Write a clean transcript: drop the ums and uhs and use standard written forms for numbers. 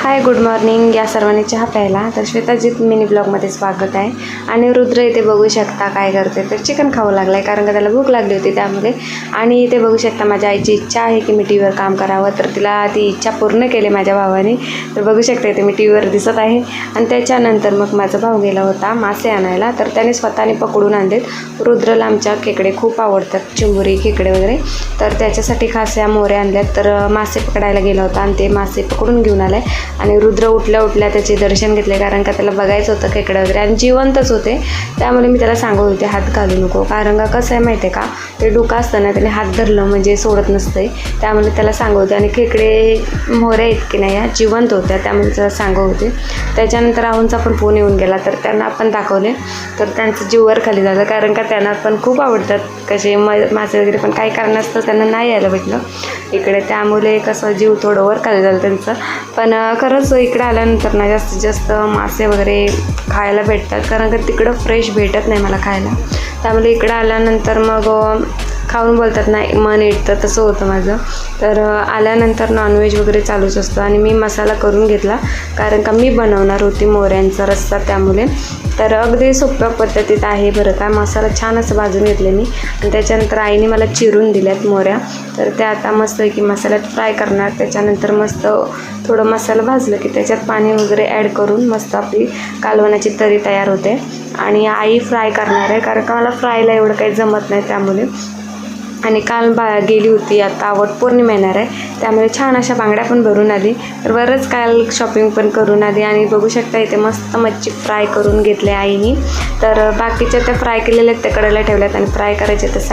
हाय, good morning. या सर्वांनी चहा प्यायला. तर श्वेताजीत मिनी ब्लॉगमध्ये स्वागत आहे. आणि रुद्र इथे बघू शकता काय करते, तर चिकन खावं लागलं आहे कारण का त्याला भूक लागली होती त्यामध्ये. आणि इथे बघू शकता माझ्या आईची इच्छा आहे की मी टी व्हीवर काम करावं, तर तिला ती इच्छा पूर्ण केली माझ्या भावाने. तर बघू शकता इथे मी टी व्हीवर दिसत आहे. आणि त्याच्यानंतर मग माझा भाऊ गेला होता मासे आणायला, तर त्याने स्वतःने पकडून आणलेत. रुद्रला आमच्या खेकडे खूप आवडतात, चिंबुरी खेकडे वगैरे, तर त्याच्यासाठी खास मोऱ्या आणल्यात. तर मासे पकडायला गेला होता आणि ते मासे पकडून घेऊन आले. आणि रुद्र उठल्या उठल्या त्याचे दर्शन घेतले कारण का त्याला बघायचं होतं खेकडे वगैरे, आणि जिवंतच होते. त्यामुळे मी त्याला सांगत होते हात घालू नको, कारण का कसं आहे माहिती आहे का, ते डोकं असतं ना, त्याने हात धरलं म्हणजे सोडत नसते. त्यामुळे त्याला सांगत होते. आणि खेकडे मोऱ्या इतके नाही या जिवंत होत्या, त्यामुळे त्याला सांगत होते. त्याच्यानंतर राहूनचा पण फोन येऊन गेला, तर त्यांना आपण दाखवले. तर त्यांचं जीव वर खाली झालं कारण का त्यांना पण खूप आवडतात कसे मासे वगैरे, पण काही कारणास्तव त्यांना नाही यायला भेटलं इकडे, त्यामुळे कसं जीव थोडं वर खाली झालं त्यांचं. पण खरंच इकडे आल्यानंतर ना जास्तीत जास्त मासे वगैरे खायला भेटतात, कारण का तिकडं फ्रेश भेटत नाही मला खायला. त्यामुळे इकडं आल्यानंतर मग खाऊन बोलतात नाही मन येतं, तसं होतं माझं. तर आल्यानंतर नॉनव्हेज वगैरे चालूच असतं. आणि मी मसाला करून घेतला कारण का मी बनवणार होती मोऱ्यांचा रस्सा, त्यामुळे. तर अगदी सोप्या पद्धतीत आहे बरं का. मसाला छान असं भाजून घेतले मी, आणि त्याच्यानंतर आईने मला चिरून दिल्यात मोऱ्या. तर त्या आता मस्त की मसाल्यात फ्राय करणार. त्याच्यानंतर मस्त थोडं मसाला भाजलं की त्याच्यात पाणी वगैरे ॲड करून मस्त आपली कालवणाची तरी तयार होते. आणि आई फ्राय करणार आहे कारण का मला फ्रायला एवढं काही जमत नाही, त्यामुळे. आणि काल गेली होती, आता वटपौर्णिमा येणार आहे, त्यामुळे छान अशा बांगड्या पण भरून आली. तर बरंच काल शॉपिंग पण करून आली. आणि बघू शकता इथे मस्त मच्छी फ्राय करून घेतली आईनी. तर बाकीच्या त्या फ्राय केलेल्या त्या कडेला ठेवल्यात आणि फ्राय करायच्या त्या साईड